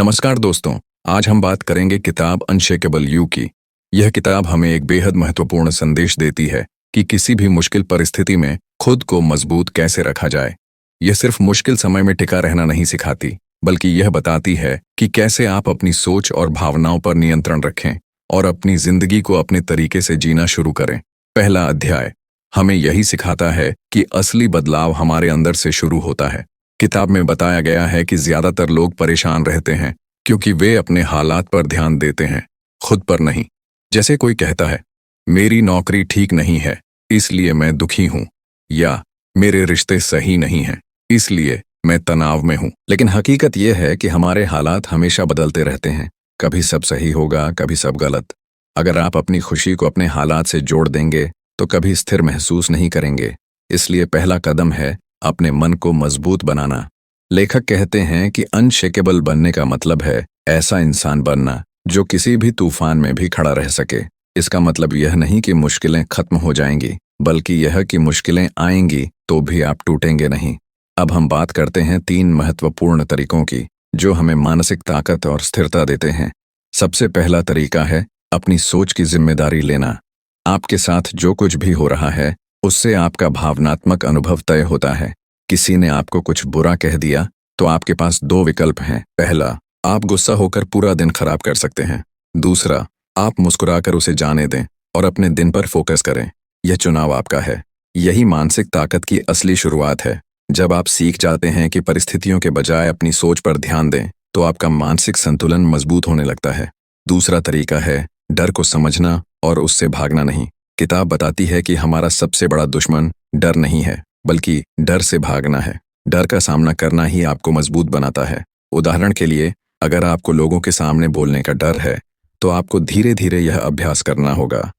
नमस्कार दोस्तों। आज हम बात करेंगे किताब अनशेकेबल यू की। यह किताब हमें एक बेहद महत्वपूर्ण संदेश देती है कि किसी भी मुश्किल परिस्थिति में खुद को मजबूत कैसे रखा जाए। यह सिर्फ मुश्किल समय में टिका रहना नहीं सिखाती, बल्कि यह बताती है कि कैसे आप अपनी सोच और भावनाओं पर नियंत्रण रखें और अपनी जिंदगी को अपने तरीके से जीना शुरू करें। पहला अध्याय हमें यही सिखाता है कि असली बदलाव हमारे अंदर से शुरू होता है। किताब में बताया गया है कि ज्यादातर लोग परेशान रहते हैं क्योंकि वे अपने हालात पर ध्यान देते हैं, खुद पर नहीं। जैसे कोई कहता है, मेरी नौकरी ठीक नहीं है इसलिए मैं दुखी हूं, या मेरे रिश्ते सही नहीं हैं इसलिए मैं तनाव में हूं। लेकिन हकीकत यह है कि हमारे हालात हमेशा बदलते रहते हैं। कभी सब सही होगा, कभी सब गलत। अगर आप अपनी खुशी को अपने हालात से जोड़ देंगे तो कभी स्थिर महसूस नहीं करेंगे। इसलिए पहला कदम है अपने मन को मजबूत बनाना। लेखक कहते हैं कि अनशेकेबल बनने का मतलब है ऐसा इंसान बनना जो किसी भी तूफान में भी खड़ा रह सके। इसका मतलब यह नहीं कि मुश्किलें खत्म हो जाएंगी, बल्कि यह कि मुश्किलें आएंगी तो भी आप टूटेंगे नहीं। अब हम बात करते हैं 3 महत्वपूर्ण तरीकों की जो हमें मानसिक ताकत और स्थिरता देते हैं। सबसे पहला तरीका है अपनी सोच की जिम्मेदारी लेना। आपके साथ जो कुछ भी हो रहा है उससे आपका भावनात्मक अनुभव तय होता है। किसी ने आपको कुछ बुरा कह दिया तो आपके पास 2 विकल्प हैं। पहला, आप गुस्सा होकर पूरा दिन खराब कर सकते हैं। दूसरा, आप मुस्कुराकर उसे जाने दें और अपने दिन पर फोकस करें। यह चुनाव आपका है। यही मानसिक ताकत की असली शुरुआत है। जब आप सीख जाते हैं कि परिस्थितियों के बजाय अपनी सोच पर ध्यान दें तो आपका मानसिक संतुलन मजबूत होने लगता है। दूसरा तरीका है डर को समझना और उससे भागना नहीं। किताब बताती है कि हमारा सबसे बड़ा दुश्मन डर नहीं है, बल्कि डर से भागना है। डर का सामना करना ही आपको मजबूत बनाता है। उदाहरण के लिए, अगर आपको लोगों के सामने बोलने का डर है तो आपको धीरे धीरे यह अभ्यास करना होगा।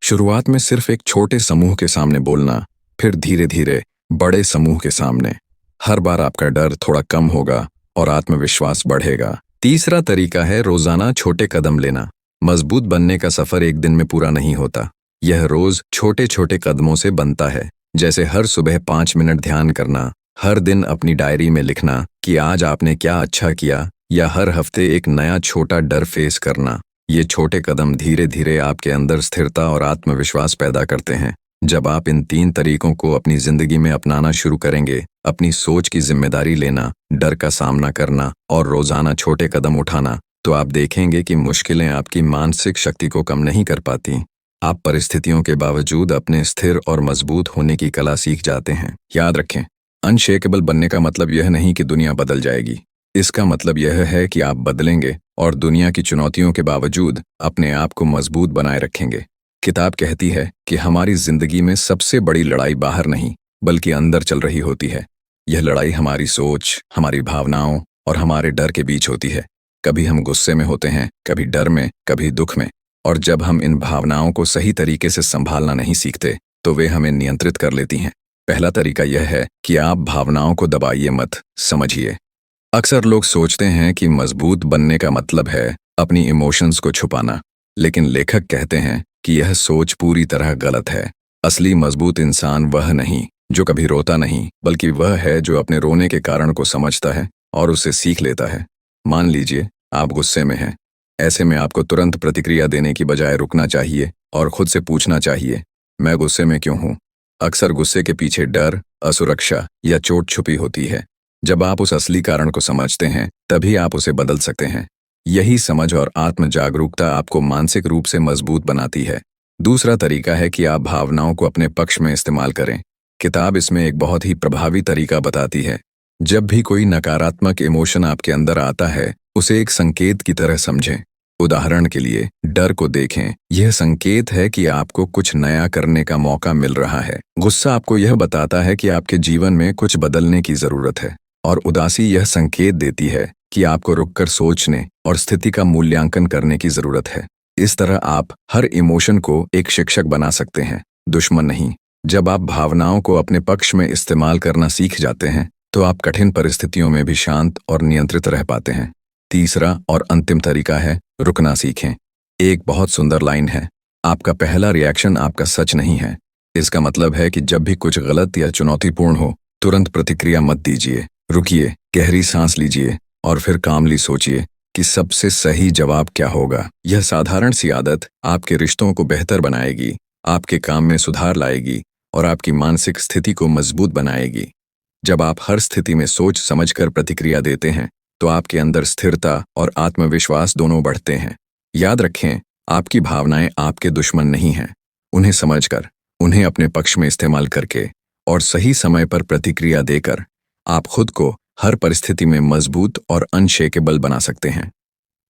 शुरुआत में सिर्फ एक छोटे समूह के सामने बोलना, फिर धीरे धीरे बड़े समूह के सामने। हर बार आपका डर थोड़ा कम होगा और आत्मविश्वास बढ़ेगा। तीसरा तरीका है रोजाना छोटे कदम लेना। मजबूत बनने का सफर एक दिन में पूरा नहीं होता। यह रोज छोटे छोटे कदमों से बनता है। जैसे हर सुबह 5 मिनट ध्यान करना, हर दिन अपनी डायरी में लिखना कि आज आपने क्या अच्छा किया, या हर हफ्ते एक नया छोटा डर फेस करना। ये छोटे कदम धीरे धीरे आपके अंदर स्थिरता और आत्मविश्वास पैदा करते हैं। जब आप इन 3 तरीकों को अपनी जिंदगी में अपनाना शुरू करेंगे, अपनी सोच की जिम्मेदारी लेना, डर का सामना करना और रोजाना छोटे कदम उठाना, तो आप देखेंगे कि मुश्किलें आपकी मानसिक शक्ति को कम नहीं कर पाती। आप परिस्थितियों के बावजूद अपने स्थिर और मजबूत होने की कला सीख जाते हैं। याद रखें, अनशेकेबल बनने का मतलब यह नहीं कि दुनिया बदल जाएगी। इसका मतलब यह है कि आप बदलेंगे और दुनिया की चुनौतियों के बावजूद अपने आप को मजबूत बनाए रखेंगे। किताब कहती है कि हमारी जिंदगी में सबसे बड़ी लड़ाई बाहर नहीं, बल्कि अंदर चल रही होती है। यह लड़ाई हमारी सोच, हमारी भावनाओं और हमारे डर के बीच होती है। कभी हम गुस्से में होते हैं, कभी डर में, कभी दुख में। और जब हम इन भावनाओं को सही तरीके से संभालना नहीं सीखते तो वे हमें नियंत्रित कर लेती हैं। पहला तरीका यह है कि आप भावनाओं को दबाइए मत, समझिए। अक्सर लोग सोचते हैं कि मजबूत बनने का मतलब है अपनी इमोशंस को छुपाना, लेकिन लेखक कहते हैं कि यह सोच पूरी तरह गलत है। असली मजबूत इंसान वह नहीं जो कभी रोता नहीं, बल्कि वह है जो अपने रोने के कारण को समझता है और उसे सीख लेता है। मान लीजिए आप गुस्से में हैं। ऐसे में आपको तुरंत प्रतिक्रिया देने की बजाय रुकना चाहिए और खुद से पूछना चाहिए, मैं गुस्से में क्यों हूं? अक्सर गुस्से के पीछे डर, असुरक्षा या चोट छुपी होती है। जब आप उस असली कारण को समझते हैं, तभी आप उसे बदल सकते हैं। यही समझ और आत्म जागरूकता आपको मानसिक रूप से मजबूत बनाती है। दूसरा तरीका है कि आप भावनाओं को अपने पक्ष में इस्तेमाल करें। किताब इसमें एक बहुत ही प्रभावी तरीका बताती है। जब भी कोई नकारात्मक इमोशन आपके अंदर आता है, उसे एक संकेत की तरह समझें। उदाहरण के लिए, डर को देखें, यह संकेत है कि आपको कुछ नया करने का मौका मिल रहा है। गुस्सा आपको यह बताता है कि आपके जीवन में कुछ बदलने की जरूरत है, और उदासी यह संकेत देती है कि आपको रुककर सोचने और स्थिति का मूल्यांकन करने की जरूरत है। इस तरह आप हर इमोशन को एक शिक्षक बना सकते हैं, दुश्मन नहीं। जब आप भावनाओं को अपने पक्ष में इस्तेमाल करना सीख जाते हैं तो आप कठिन परिस्थितियों में भी शांत और नियंत्रित रह पाते हैं। तीसरा और अंतिम तरीका है रुकना सीखें। एक बहुत सुंदर लाइन है, आपका पहला रिएक्शन आपका सच नहीं है। इसका मतलब है कि जब भी कुछ गलत या चुनौतीपूर्ण हो, तुरंत प्रतिक्रिया मत दीजिए। रुकिए, गहरी सांस लीजिए और फिर कामली सोचिए, कि सबसे सही जवाब क्या होगा। यह साधारण सी आदत आपके रिश्तों को बेहतर बनाएगी, आपके काम में सुधार लाएगी और आपकी मानसिक स्थिति को मजबूत बनाएगी। जब आप हर स्थिति में सोच समझकर प्रतिक्रिया देते हैं, तो आपके अंदर स्थिरता और आत्मविश्वास दोनों बढ़ते हैं। याद रखें, आपकी भावनाएं आपके दुश्मन नहीं हैं। उन्हें समझकर, उन्हें अपने पक्ष में इस्तेमाल करके और सही समय पर प्रतिक्रिया देकर आप खुद को हर परिस्थिति में मजबूत और अनशेकेबल बना सकते हैं।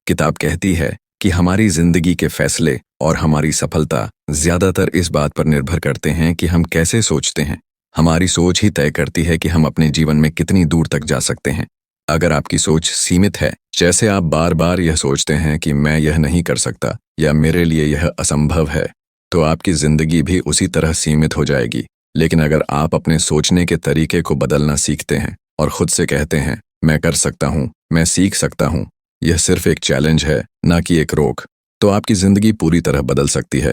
किताब कहती है कि हमारी जिंदगी के फैसले और हमारी सफलता ज्यादातर इस बात पर निर्भर करते हैं कि हम कैसे सोचते हैं। हमारी सोच ही तय करती है कि हम अपने जीवन में कितनी दूर तक जा सकते हैं। अगर आपकी सोच सीमित है, जैसे आप बार बार यह सोचते हैं कि मैं यह नहीं कर सकता या मेरे लिए यह असंभव है, तो आपकी जिंदगी भी उसी तरह सीमित हो जाएगी। लेकिन अगर आप अपने सोचने के तरीके को बदलना सीखते हैं और खुद से कहते हैं, मैं कर सकता हूँ, मैं सीख सकता हूँ, यह सिर्फ एक चैलेंज है, ना कि एक रोक, तो आपकी जिंदगी पूरी तरह बदल सकती है।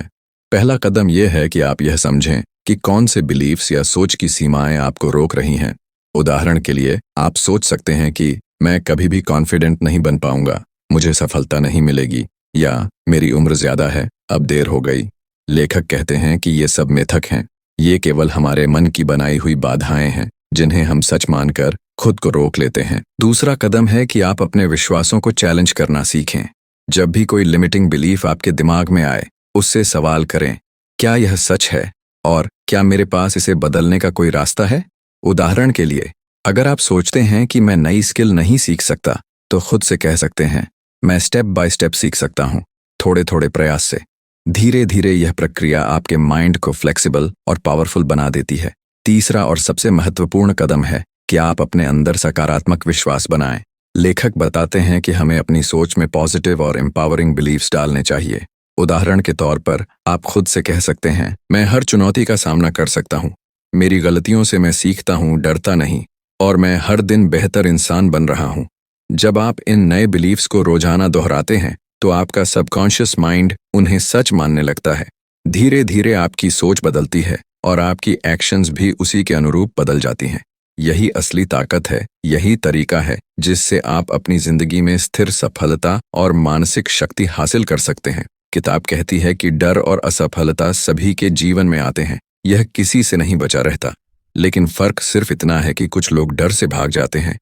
पहला कदम यह है कि आप यह समझें कि कौन से बिलीफ्स या सोच की सीमाएं आपको रोक रही हैं। उदाहरण के लिए, आप सोच सकते हैं कि मैं कभी भी कॉन्फिडेंट नहीं बन पाऊंगा, मुझे सफलता नहीं मिलेगी, या मेरी उम्र ज्यादा है, अब देर हो गई। लेखक कहते हैं कि ये सब मिथक हैं। ये केवल हमारे मन की बनाई हुई बाधाएं हैं, जिन्हें हम सच मानकर खुद को रोक लेते हैं। दूसरा कदम है कि आप अपने विश्वासों को चैलेंज करना सीखें। जब भी कोई लिमिटिंग बिलीफ आपके दिमाग में आए, उससे सवाल करें, क्या यह सच है और क्या मेरे पास इसे बदलने का कोई रास्ता है? उदाहरण के लिए, अगर आप सोचते हैं कि मैं नई स्किल नहीं सीख सकता, तो खुद से कह सकते हैं, मैं स्टेप बाय स्टेप सीख सकता हूँ, थोड़े थोड़े प्रयास से। धीरे धीरे यह प्रक्रिया आपके माइंड को फ्लेक्सिबल और पावरफुल बना देती है। तीसरा और सबसे महत्वपूर्ण कदम है कि आप अपने अंदर सकारात्मक विश्वास बनाएं। लेखक बताते हैं कि हमें अपनी सोच में पॉजिटिव और एम्पावरिंग बिलीफ्स डालने चाहिए। उदाहरण के तौर पर, आप खुद से कह सकते हैं, मैं हर चुनौती का सामना कर सकता हूँ, मेरी गलतियों से मैं सीखता हूँ, डरता नहीं, और मैं हर दिन बेहतर इंसान बन रहा हूँ। जब आप इन नए बिलीफ्स को रोजाना दोहराते हैं, तो आपका सबकॉन्शियस माइंड उन्हें सच मानने लगता है। धीरे धीरे आपकी सोच बदलती है और आपकी एक्शंस भी उसी के अनुरूप बदल जाती हैं। यही असली ताकत है, यही तरीका है जिससे आप अपनी जिंदगी में स्थिर सफलता और मानसिक शक्ति हासिल कर सकते हैं। किताब कहती है कि डर और असफलता सभी के जीवन में आते हैं, यह किसी से नहीं बचा रहता। लेकिन फर्क सिर्फ इतना है कि कुछ लोग डर से भाग जाते हैं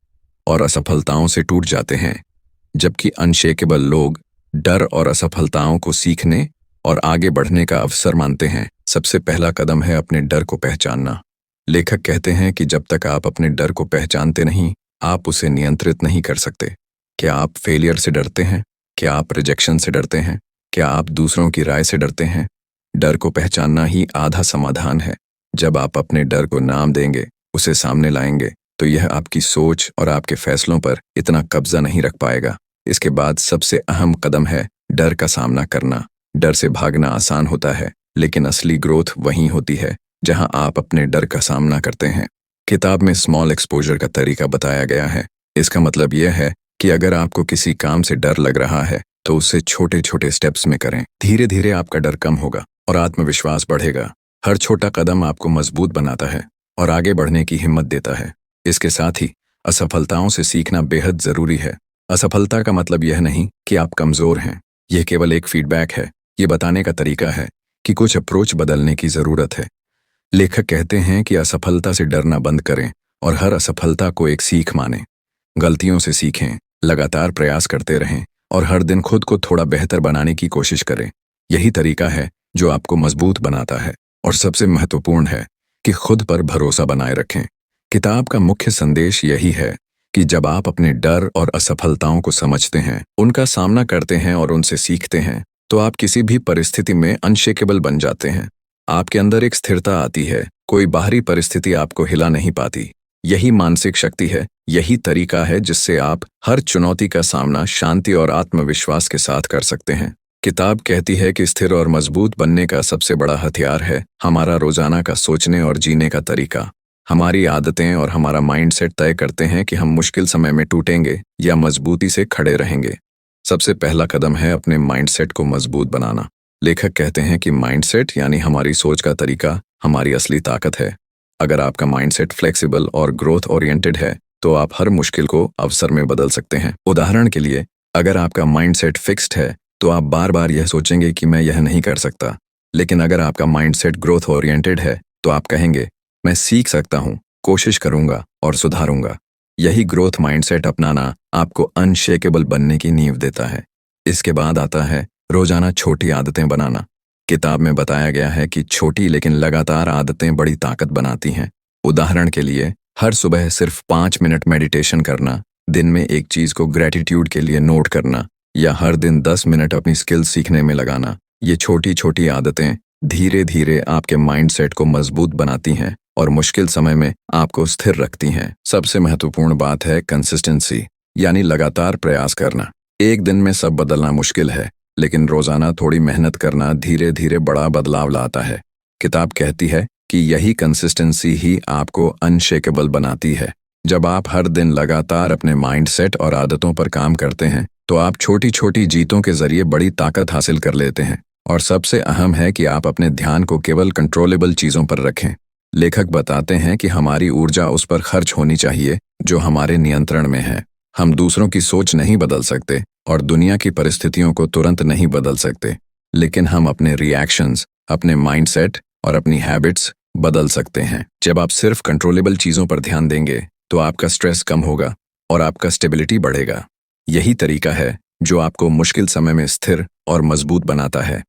और असफलताओं से टूट जाते हैं, जबकि अनशेकेबल लोग डर और असफलताओं को सीखने और आगे बढ़ने का अवसर मानते हैं। सबसे पहला कदम है अपने डर को पहचानना। लेखक कहते हैं कि जब तक आप अपने डर को पहचानते नहीं, आप उसे नियंत्रित नहीं कर सकते। क्या आप फेलियर से डरते हैं? क्या आप रिजेक्शन से डरते हैं? क्या आप दूसरों की राय से डरते हैं? डर को पहचानना ही आधा समाधान है। जब आप अपने डर को नाम देंगे, उसे सामने लाएंगे, तो यह आपकी सोच और आपके फैसलों पर इतना कब्जा नहीं रख पाएगा। इसके बाद सबसे अहम कदम है डर का सामना करना। डर से भागना आसान होता है, लेकिन असली ग्रोथ वहीं होती है जहां आप अपने डर का सामना करते हैं। किताब में स्मॉल एक्सपोजर का तरीका बताया गया है। इसका मतलब यह है कि अगर आपको किसी काम से डर लग रहा है, तो उसे छोटे छोटे स्टेप्स में करें। धीरे धीरे आपका डर कम होगा और आत्मविश्वास बढ़ेगा। हर छोटा कदम आपको मजबूत बनाता है और आगे बढ़ने की हिम्मत देता है। इसके साथ ही असफलताओं से सीखना बेहद जरूरी है। असफलता का मतलब यह नहीं कि आप कमजोर हैं, यह केवल एक फीडबैक है। ये बताने का तरीका है कि कुछ अप्रोच बदलने की जरूरत है। लेखक कहते हैं कि असफलता से डरना बंद करें और हर असफलता को एक सीख मानें। गलतियों से सीखें, लगातार प्रयास करते रहें और हर दिन खुद को थोड़ा बेहतर बनाने की कोशिश करें। यही तरीका है जो आपको मजबूत बनाता है और सबसे महत्वपूर्ण है कि खुद पर भरोसा बनाए रखें। किताब का मुख्य संदेश यही है कि जब आप अपने डर और असफलताओं को समझते हैं, उनका सामना करते हैं और उनसे सीखते हैं, तो आप किसी भी परिस्थिति में अनशेकेबल बन जाते हैं। आपके अंदर एक स्थिरता आती है, कोई बाहरी परिस्थिति आपको हिला नहीं पाती। यही मानसिक शक्ति है, यही तरीका है जिससे आप हर चुनौती का सामना शांति और आत्मविश्वास के साथ कर सकते हैं। किताब कहती है कि स्थिर और मजबूत बनने का सबसे बड़ा हथियार है हमारा रोजाना का सोचने और जीने का तरीका। हमारी आदतें और हमारा माइंडसेट तय करते हैं कि हम मुश्किल समय में टूटेंगे या मजबूती से खड़े रहेंगे। सबसे पहला कदम है अपने माइंडसेट को मजबूत बनाना। लेखक कहते हैं कि माइंडसेट यानी हमारी सोच का तरीका हमारी असली ताकत है। अगर आपका माइंडसेट फ्लेक्सिबल और ग्रोथ ओरिएंटेड है, तो आप हर मुश्किल को अवसर में बदल सकते हैं। उदाहरण के लिए, अगर आपका माइंडसेट फिक्स्ड है तो आप बार बार यह सोचेंगे कि मैं यह नहीं कर सकता। लेकिन अगर आपका माइंडसेट ग्रोथ ओरिएंटेड है तो आप कहेंगे मैं सीख सकता हूँ, कोशिश करूंगा और सुधारूंगा। यही ग्रोथ माइंडसेट अपनाना आपको अनशेकेबल बनने की नींव देता है। इसके बाद आता है रोजाना छोटी आदतें बनाना। किताब में बताया गया है कि छोटी लेकिन लगातार आदतें बड़ी ताकत बनाती हैं। उदाहरण के लिए, हर सुबह सिर्फ 5 मिनट मेडिटेशन करना, दिन में एक चीज को ग्रेटिट्यूड के लिए नोट करना, या हर दिन 10 मिनट अपनी स्किल सीखने में लगाना। ये छोटी छोटी आदतें धीरे धीरे आपके माइंडसेट को मजबूत बनाती हैं और मुश्किल समय में आपको स्थिर रखती हैं। सबसे महत्वपूर्ण बात है कंसिस्टेंसी, यानी लगातार प्रयास करना। एक दिन में सब बदलना मुश्किल है, लेकिन रोजाना थोड़ी मेहनत करना धीरे धीरे बड़ा बदलाव लाता है। किताब कहती है कि यही कंसिस्टेंसी ही आपको अनशेकेबल बनाती है। जब आप हर दिन लगातार अपने माइंडसेट और आदतों पर काम करते हैं तो आप छोटी छोटी जीतों के जरिए बड़ी ताकत हासिल कर लेते हैं। और सबसे अहम है कि आप अपने ध्यान को केवल कंट्रोलेबल चीजों पर रखें। लेखक बताते हैं कि हमारी ऊर्जा उस पर खर्च होनी चाहिए जो हमारे नियंत्रण में है। हम दूसरों की सोच नहीं बदल सकते और दुनिया की परिस्थितियों को तुरंत नहीं बदल सकते, लेकिन हम अपने रिएक्शंस, अपने माइंडसेट और अपनी हैबिट्स बदल सकते हैं। जब आप सिर्फ कंट्रोलेबल चीजों पर ध्यान देंगे तो आपका स्ट्रेस कम होगा और आपका स्टेबिलिटी बढ़ेगा। यही तरीका है जो आपको मुश्किल समय में स्थिर और मजबूत बनाता है।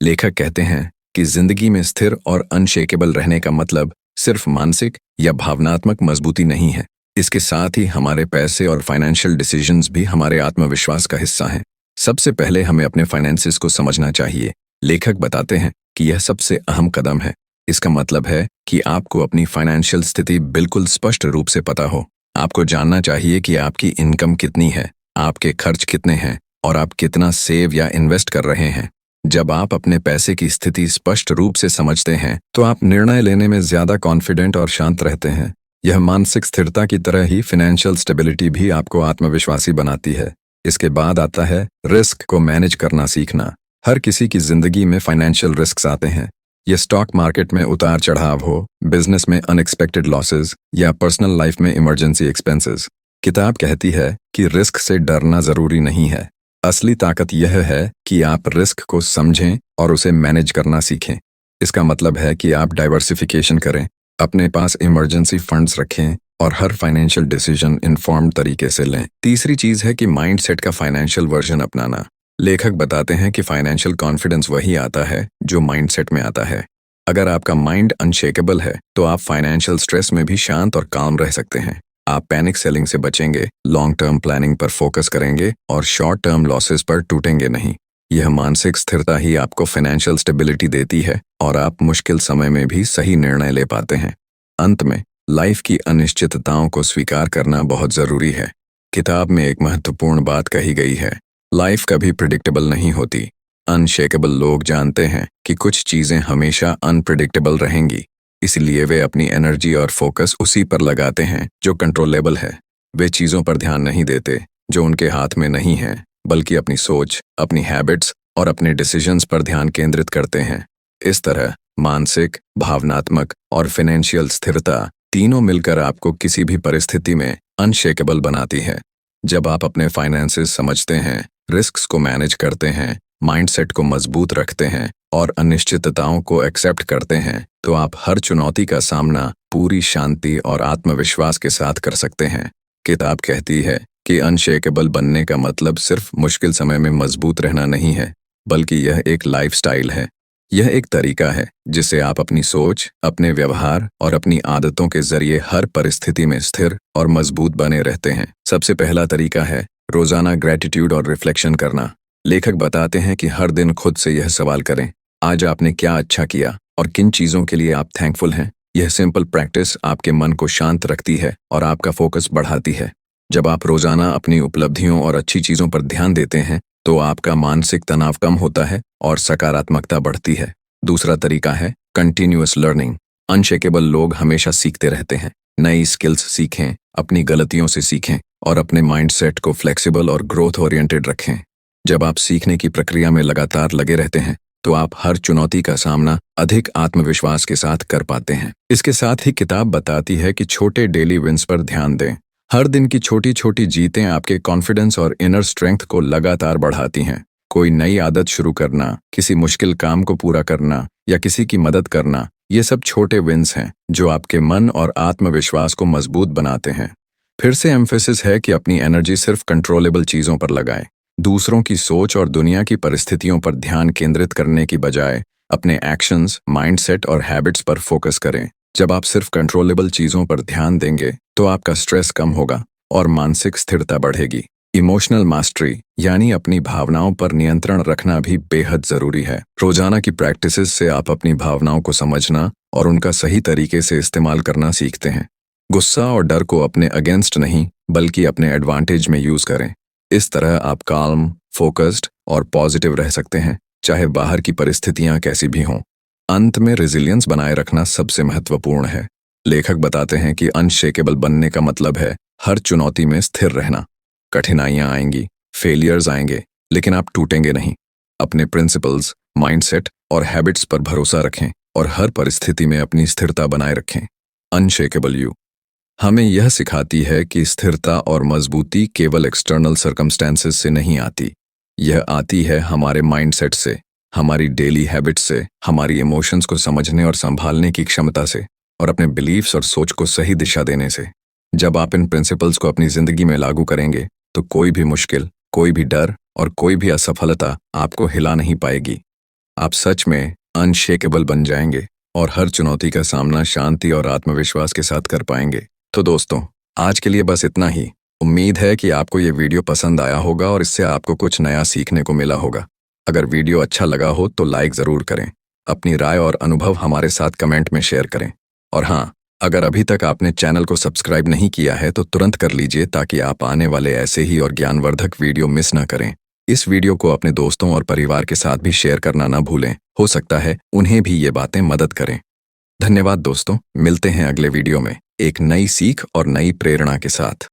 लेखक कहते हैं कि जिंदगी में स्थिर और अनशेकेबल रहने का मतलब सिर्फ मानसिक या भावनात्मक मजबूती नहीं है। इसके साथ ही हमारे पैसे और फाइनेंशियल डिसीजंस भी हमारे आत्मविश्वास का हिस्सा हैं। सबसे पहले हमें अपने फाइनेंसिस को समझना चाहिए। लेखक बताते हैं कि यह सबसे अहम कदम है। इसका मतलब है कि आपको अपनी फाइनेंशियल स्थिति बिल्कुल स्पष्ट रूप से पता हो। आपको जानना चाहिए कि आपकी इनकम कितनी है, आपके खर्च कितने हैं और आप कितना सेव या इन्वेस्ट कर रहे हैं। जब आप अपने पैसे की स्थिति स्पष्ट रूप से समझते हैं तो आप निर्णय लेने में ज्यादा कॉन्फिडेंट और शांत रहते हैं। यह मानसिक स्थिरता की तरह ही फाइनेंशियल स्टेबिलिटी भी आपको आत्मविश्वासी बनाती है। इसके बाद आता है रिस्क को मैनेज करना सीखना। हर किसी की जिंदगी में फाइनेंशियल रिस्क आते हैं। ये स्टॉक मार्केट में उतार चढ़ाव हो, बिजनेस में अनएक्सपेक्टेड लॉसेस या पर्सनल लाइफ में इमरजेंसी एक्सपेंसेस। किताब कहती है कि रिस्क से डरना जरूरी नहीं है। असली ताकत यह है कि आप रिस्क को समझें और उसे मैनेज करना सीखें। इसका मतलब है कि आप डाइवर्सिफिकेशन करें, अपने पास इमरजेंसी फंड्स रखें और हर फाइनेंशियल डिसीजन इन्फॉर्म्ड तरीके से लें। तीसरी चीज है कि माइंडसेट का फाइनेंशियल वर्जन अपनाना। लेखक बताते हैं कि फाइनेंशियल कॉन्फिडेंस वही आता है जो माइंडसेट में आता है। अगर आपका माइंड अनशेकेबल है तो आप फाइनेंशियल स्ट्रेस में भी शांत और काम रह सकते हैं। आप पैनिक सेलिंग से बचेंगे, लॉन्ग टर्म प्लानिंग पर फोकस करेंगे और शॉर्ट टर्म लॉसेस पर टूटेंगे नहीं। यह मानसिक स्थिरता ही आपको फाइनेंशियल स्टेबिलिटी देती है और आप मुश्किल समय में भी सही निर्णय ले पाते हैं। अंत में, लाइफ की अनिश्चितताओं को स्वीकार करना बहुत जरूरी है। किताब में एक महत्वपूर्ण बात कही गई है, लाइफ कभी प्रिडिक्टेबल नहीं होती। अनशेकेबल लोग जानते हैं कि कुछ चीजें हमेशा अनप्रिडिक्टेबल रहेंगी, इसलिए वे अपनी एनर्जी और फोकस उसी पर लगाते हैं जो कंट्रोलेबल है। वे चीजों पर ध्यान नहीं देते जो उनके हाथ में नहीं है, बल्कि अपनी सोच, अपनी हैबिट्स और अपने डिसीजंस पर ध्यान केंद्रित करते हैं। इस तरह मानसिक, भावनात्मक और फाइनेंशियल स्थिरता तीनों मिलकर आपको किसी भी परिस्थिति में अनशेकेबल बनाती है। जब आप अपने फाइनेंसेस समझते हैं, रिस्क्स को मैनेज करते हैं, माइंडसेट को मजबूत रखते हैं और अनिश्चितताओं को एक्सेप्ट करते हैं, तो आप हर चुनौती का सामना पूरी शांति और आत्मविश्वास के साथ कर सकते हैं। किताब कहती है कि अनशेकेबल बनने का मतलब सिर्फ मुश्किल समय में मजबूत रहना नहीं है, बल्कि यह एक लाइफस्टाइल है। यह एक तरीका है जिससे आप अपनी सोच, अपने व्यवहार और अपनी आदतों के जरिए हर परिस्थिति में स्थिर और मजबूत बने रहते हैं। सबसे पहला तरीका है रोजाना ग्रेटिट्यूड और रिफ्लेक्शन करना। लेखक बताते हैं कि हर दिन खुद से यह सवाल करें, आज आपने क्या अच्छा किया और किन चीजों के लिए आप थैंकफुल हैं। यह सिंपल प्रैक्टिस आपके मन को शांत रखती है और आपका फोकस बढ़ाती है। जब आप रोजाना अपनी उपलब्धियों और अच्छी चीजों पर ध्यान देते हैं तो आपका मानसिक तनाव कम होता है और सकारात्मकता बढ़ती है। दूसरा तरीका है कंटिन्यूअस लर्निंग। अनशेकेबल लोग हमेशा सीखते रहते हैं। नई स्किल्स सीखें, अपनी गलतियों से सीखें और अपने माइंडसेट को फ्लेक्सिबल और ग्रोथ ओरिएंटेड रखें। जब आप सीखने की प्रक्रिया में लगातार लगे रहते हैं तो आप हर चुनौती का सामना अधिक आत्मविश्वास के साथ कर पाते हैं। इसके साथ ही किताब बताती है कि छोटे डेली विंस पर ध्यान दें। हर दिन की छोटी छोटी जीतें आपके कॉन्फिडेंस और इनर स्ट्रेंथ को लगातार बढ़ाती हैं। कोई नई आदत शुरू करना, किसी मुश्किल काम को पूरा करना या किसी की मदद करना, ये सब छोटे विन्स हैं जो आपके मन और आत्मविश्वास को मजबूत बनाते हैं। फिर से एम्फेसिस है कि अपनी एनर्जी सिर्फ कंट्रोलेबल चीज़ों पर लगाएं। दूसरों की सोच और दुनिया की परिस्थितियों पर ध्यान केंद्रित करने की बजाय अपने एक्शंस, माइंडसेट और हैबिट्स पर फोकस करें। जब आप सिर्फ कंट्रोलेबल चीज़ों पर ध्यान देंगे तो आपका स्ट्रेस कम होगा और मानसिक स्थिरता बढ़ेगी। इमोशनल मास्टरी यानी अपनी भावनाओं पर नियंत्रण रखना भी बेहद ज़रूरी है। रोजाना की प्रैक्टिसेस से आप अपनी भावनाओं को समझना और उनका सही तरीके से इस्तेमाल करना सीखते हैं। गुस्सा और डर को अपने अगेंस्ट नहीं बल्कि अपने एडवांटेज में यूज़ करें। इस तरह आप काल्म, फोकस्ड और पॉजिटिव रह सकते हैं, चाहे बाहर की परिस्थितियां कैसी भी हों। अंत में रेजिलियंस बनाए रखना सबसे महत्वपूर्ण है। लेखक बताते हैं कि अनशेकेबल बनने का मतलब है हर चुनौती में स्थिर रहना। कठिनाइयां आएंगी, फेलियर्स आएंगे, लेकिन आप टूटेंगे नहीं। अपने प्रिंसिपल्स, माइंडसेट और हैबिट्स पर भरोसा रखें और हर परिस्थिति में अपनी स्थिरता बनाए रखें। अनशेकेबल यू हमें यह सिखाती है कि स्थिरता और मजबूती केवल एक्सटर्नल सर्कमस्टेंसेस से नहीं आती। यह आती है हमारे माइंडसेट से, हमारी डेली हैबिट्स से, हमारी इमोशंस को समझने और संभालने की क्षमता से और अपने बिलीव्स और सोच को सही दिशा देने से। जब आप इन प्रिंसिपल्स को अपनी जिंदगी में लागू करेंगे तो कोई भी मुश्किल, कोई भी डर और कोई भी असफलता आपको हिला नहीं पाएगी। आप सच में अनशेकेबल बन जाएंगे और हर चुनौती का सामना शांति और आत्मविश्वास के साथ कर पाएंगे। तो दोस्तों, आज के लिए बस इतना ही। उम्मीद है कि आपको ये वीडियो पसंद आया होगा और इससे आपको कुछ नया सीखने को मिला होगा। अगर वीडियो अच्छा लगा हो तो लाइक ज़रूर करें। अपनी राय और अनुभव हमारे साथ कमेंट में शेयर करें। और हाँ, अगर अभी तक आपने चैनल को सब्सक्राइब नहीं किया है तो तुरंत कर लीजिए ताकि आप आने वाले ऐसे ही और ज्ञानवर्धक वीडियो मिस ना करें। इस वीडियो को अपने दोस्तों और परिवार के साथ भी शेयर करना ना भूलें। हो सकता है उन्हें भी ये बातें मदद करें। धन्यवाद दोस्तों, मिलते हैं अगले वीडियो में एक नई सीख और नई प्रेरणा के साथ।